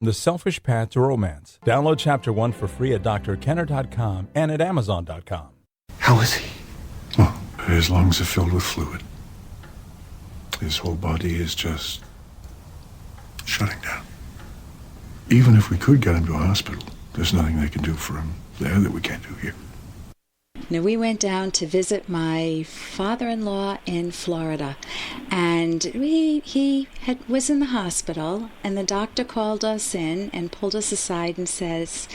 The Selfish Path to Romance. Download Chapter 1 for free at drkenner.com and at amazon.com. How is he? Well, his lungs are filled with fluid. His whole body is just shutting down. Even if we could get him to a hospital, there's nothing they can do for him there that we can't do here. Now, we went down to visit my father-in-law in Florida, and he was in the hospital, and the doctor called us in and pulled us aside and says,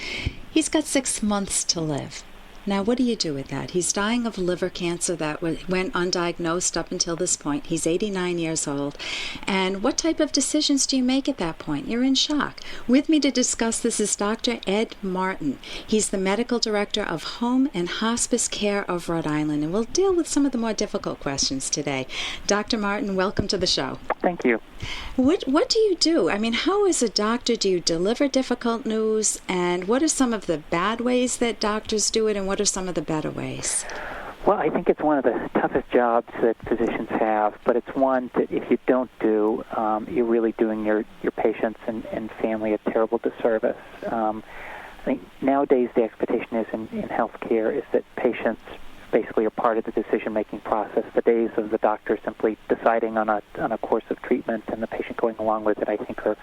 he's got 6 months to live. Now, what do you do with that? He's dying of liver cancer that went undiagnosed up until this point. He's 89 years old. And what type of decisions do you make at that point? You're in shock. With me to discuss this is Dr. Ed Martin. He's the medical director of Home and Hospice Care of Rhode Island, and we'll deal with some of the more difficult questions today. Dr. Martin, welcome to the show. Thank you. What do you do? I mean, how as a doctor do you deliver difficult news, and what are some of the bad ways that doctors do it, and what are some of the better ways? Well, I think it's one of the toughest jobs that physicians have, but it's one that if you don't do, you're really doing your patients and family a terrible disservice. I think nowadays the expectation is in healthcare is that patients basically are part of the decision-making process. The days of the doctor simply deciding on a course of treatment and the patient going along with it, I think, are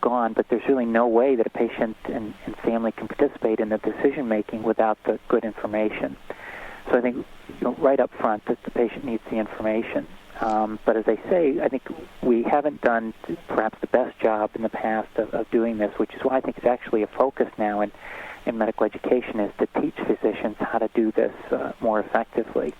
gone. But there's really no way that a patient and family can participate in the decision-making without the good information. So I think right up front that the patient needs the information. But as I say, I think we haven't done perhaps the best job in the past of doing this, which is why I think it's actually a focus now in medical education is to teach physicians how to do this more effectively.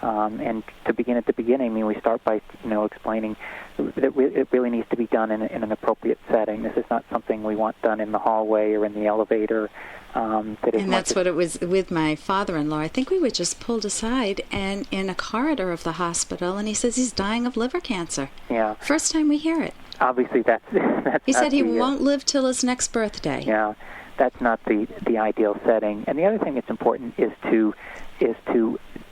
And to begin at the beginning, I mean, we start by, explaining that it really needs to be done in an appropriate setting. This is not something we want done in the hallway or in the elevator. And that's what it was with my father-in-law. I think we were just pulled aside and in a corridor of the hospital, and he says he's dying of liver cancer. Yeah. First time we hear it. Obviously, that's he said he won't live till his next birthday. Yeah, that's not the ideal setting. And the other thing that's important is to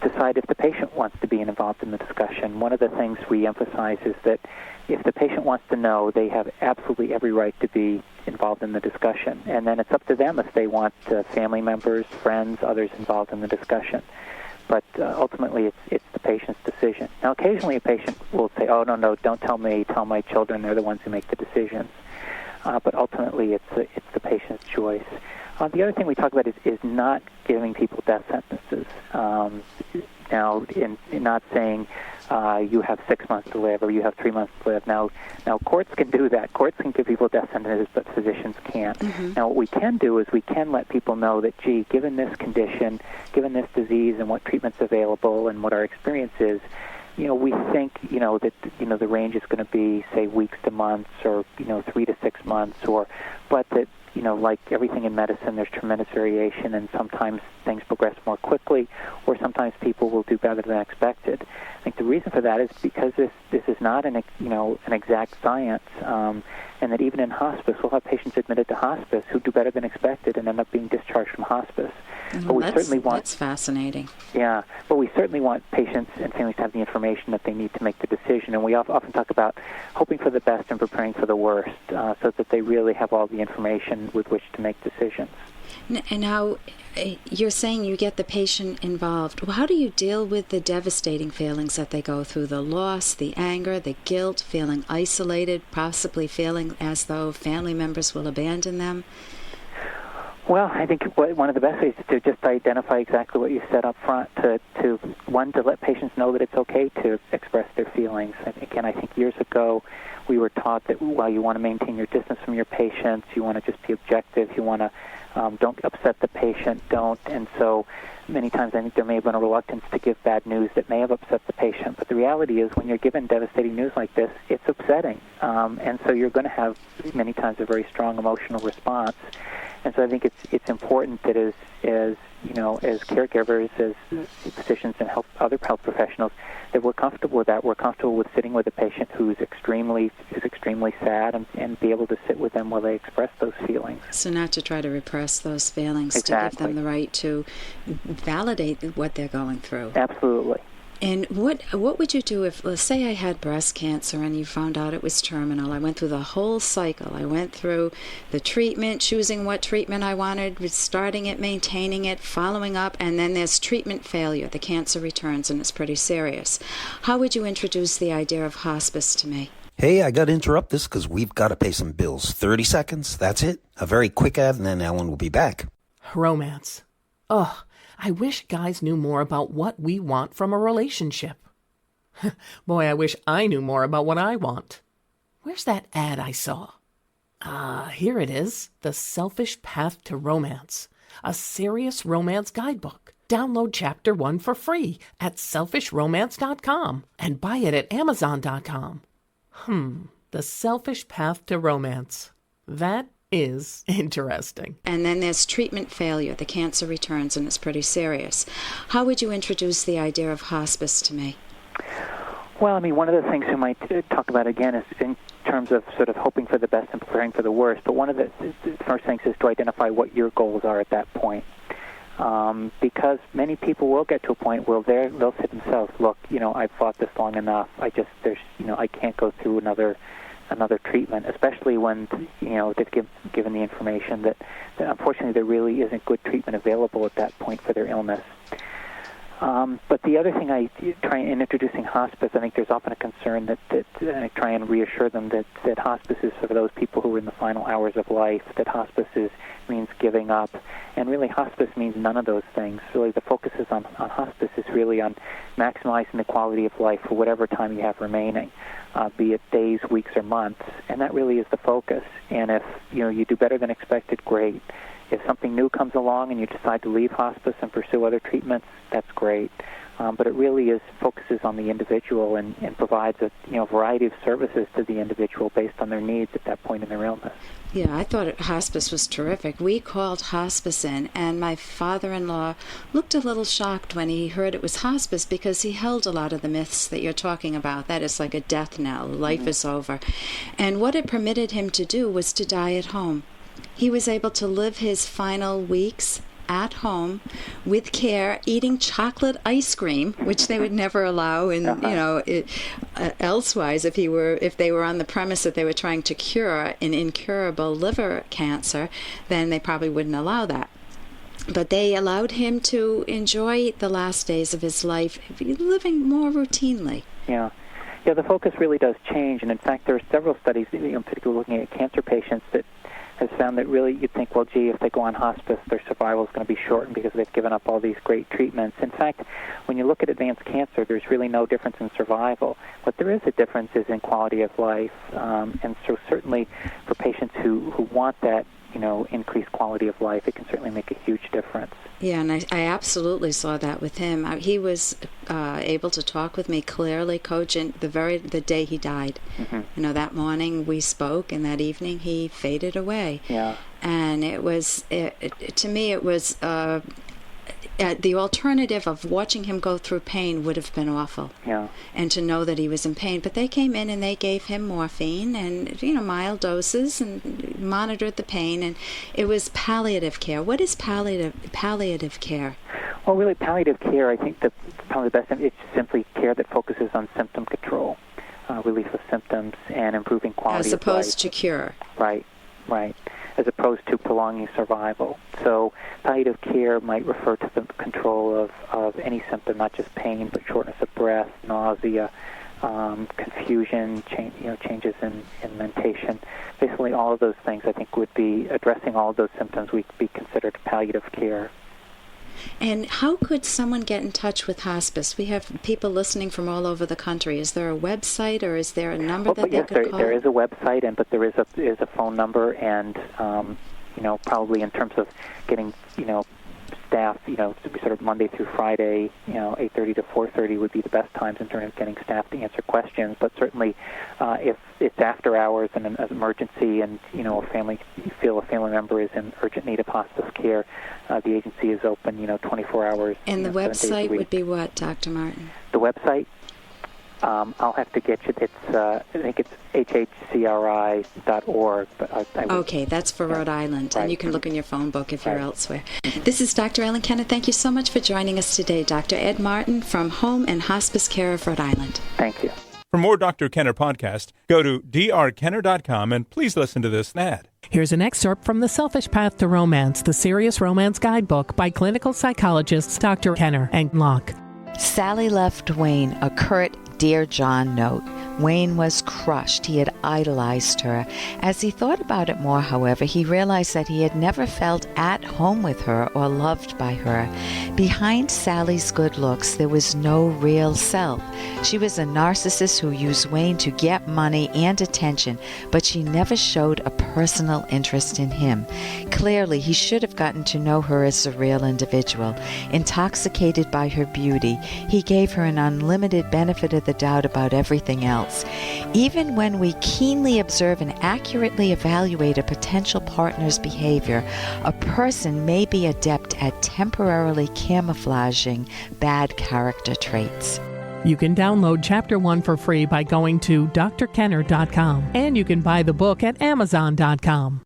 decide if the patient wants to be involved in the discussion. One of the things we emphasize is that if the patient wants to know, they have absolutely every right to be involved in the discussion. And then it's up to them if they want family members, friends, others involved in the discussion. But ultimately, it's the patient's decision. Now, occasionally a patient will say, oh, no, don't tell me, tell my children. They're the ones who make the decisions. But ultimately, it's the patient's choice. The other thing we talk about is not giving people death sentences. Now, in not saying you have 6 months to live or you have 3 months to live. Now courts can do that. Courts can give people death sentences, but physicians can't. Mm-hmm. Now, what we can do is we can let people know that, gee, given this condition, given this disease, and what treatment's available, and what our experience is, we think, that, the range is going to be, say, weeks to months or, 3 to 6 months, but that, like everything in medicine, there's tremendous variation, and sometimes things progress more quickly, or sometimes people will do better than expected. I think the reason for that is because this is not an exact science, and that even in hospice, we'll have patients admitted to hospice who do better than expected and end up being discharged from hospice. That's fascinating. Yeah, but we certainly want patients and families to have the information that they need to make the decision, and we often talk about hoping for the best and preparing for the worst, so that they really have all the information with which to make decisions. And now, you're saying you get the patient involved. Well, how do you deal with the devastating feelings that they go through? The loss, the anger, the guilt, feeling isolated, possibly feeling as though family members will abandon them? Well, I think one of the best ways is to just identify exactly what you said up front, to let patients know that it's okay to express their feelings. Again, I think years ago we were taught that while you want to maintain your distance from your patients, you want to just be objective, you want to don't upset the patient, don't. And so many times I think there may have been a reluctance to give bad news that may have upset the patient. But the reality is when you're given devastating news like this, it's upsetting. And so you're going to have many times a very strong emotional response. And so I think it's important that as caregivers, as physicians and other health professionals, that we're comfortable with that. We're comfortable with sitting with a patient who's extremely sad and be able to sit with them while they express those feelings. So not to try to repress those feelings, exactly. To give them the right to validate what they're going through. Absolutely. And what would you do if, let's say I had breast cancer and you found out it was terminal? I went through the whole cycle. I went through the treatment, choosing what treatment I wanted, starting it, maintaining it, following up, and then there's treatment failure. The cancer returns and it's pretty serious. How would you introduce the idea of hospice to me? Hey, I got to interrupt this because we've got to pay some bills. 30 seconds, that's it. A very quick ad, and then Ellen will be back. Romance. Ugh, I wish guys knew more about what we want from a relationship. Boy, I wish I knew more about what I want. Where's that ad I saw? Here it is. The Selfish Path to Romance. A serious romance guidebook. Download Chapter 1 for free at selfishromance.com and buy it at amazon.com. The Selfish Path to Romance. That is interesting. And then there's treatment failure. The cancer returns and it's pretty serious. How would you introduce the idea of hospice to me? Well, I mean, one of the things we might talk about again is in terms of sort of hoping for the best and preparing for the worst. But one of the first things is to identify what your goals are at that point. Because many people will get to a point where they'll say to themselves, look, I've fought this long enough. I can't go through another treatment, especially when, they've given the information that unfortunately there really isn't good treatment available at that point for their illness. But the other thing I try in introducing hospice, I think there's often a concern that I try and reassure them that hospice is for those people who are in the final hours of life, that hospice means giving up. And really hospice means none of those things. Really the focus is on hospice is really on maximizing the quality of life for whatever time you have remaining, be it days, weeks, or months. And that really is the focus. And if you do better than expected, great. If something new comes along and you decide to leave hospice and pursue other treatments, that's great. But it really focuses on the individual and provides a variety of services to the individual based on their needs at that point in their illness. Yeah, I thought hospice was terrific. We called hospice in, and my father-in-law looked a little shocked when he heard it was hospice because he held a lot of the myths that you're talking about. That is like a death knell. Life is over. And what it permitted him to do was to die at home. He was able to live his final weeks at home with care, eating chocolate ice cream, which they would never allow in, elsewise. If they were on the premise that they were trying to cure an incurable liver cancer, then they probably wouldn't allow that. But they allowed him to enjoy the last days of his life, living more routinely. Yeah, the focus really does change, and in fact, there are several studies, particularly looking at cancer patients, that has found that really you'd think, well, gee, if they go on hospice, their survival is going to be shortened because they've given up all these great treatments. In fact, when you look at advanced cancer, there's really no difference in survival. What there is a difference is in quality of life. And so certainly for patients who want that, increased quality of life, it can certainly make a huge difference. Yeah, and I absolutely saw that with him. He was able to talk with me clearly, cogent, the day he died. Mm-hmm. That morning we spoke, and that evening he faded away. Yeah. And to me, it was the alternative of watching him go through pain would have been awful. Yeah. And to know that he was in pain. But they came in and they gave him morphine and, mild doses and monitored the pain. And it was palliative care. What is palliative care? Well, really, palliative care, I think probably the best, it's simply care that focuses on symptom control, relief of symptoms, and improving quality of life. As opposed to cure. Right. As opposed to prolonging survival. So palliative care might refer to the control of any symptom, not just pain, but shortness of breath, nausea, confusion, changes in mentation. Basically, all of those things, I think, would be addressing all of those symptoms would be considered palliative care. And how could someone get in touch with hospice? We have people listening from all over the country. Is there a website or is there a number that they could call? There is a website, but there is a phone number, and probably in terms of getting staff, sort of Monday through Friday, 8:30 to 4:30 would be the best times in terms of getting staff to answer questions. But certainly, if it's after hours and an emergency, and you feel a family member is in urgent need of hospice care, the agency is open, 24 hours. And the website would be what, Dr. Martin? The website, I'll have to get you. It's I think it's hhcri.org. But okay, that's for Rhode Island, right. And you can look in your phone book if you're Right. elsewhere. This is Dr. Ellen Kenner. Thank you so much for joining us today, Dr. Ed Martin from Home and Hospice Care of Rhode Island. Thank you. For more Dr. Kenner podcast, go to drkenner.com and please listen to this ad. Here's an excerpt from The Selfish Path to Romance, the Serious Romance Guidebook by clinical psychologists Dr. Kenner and Locke. Sally left Wayne a curt Dear John note. Wayne was crushed. He had idolized her. As he thought about it more, however, he realized that he had never felt at home with her or loved by her. Behind Sally's good looks, there was no real self. She was a narcissist who used Wayne to get money and attention, but she never showed a personal interest in him. Clearly, he should have gotten to know her as a real individual. Intoxicated by her beauty, he gave her an unlimited benefit of the doubt about everything else. Even when we keenly observe and accurately evaluate a potential partner's behavior, a person may be adept at temporarily camouflaging bad character traits. You can download Chapter 1 for free by going to drkenner.com, and you can buy the book at amazon.com.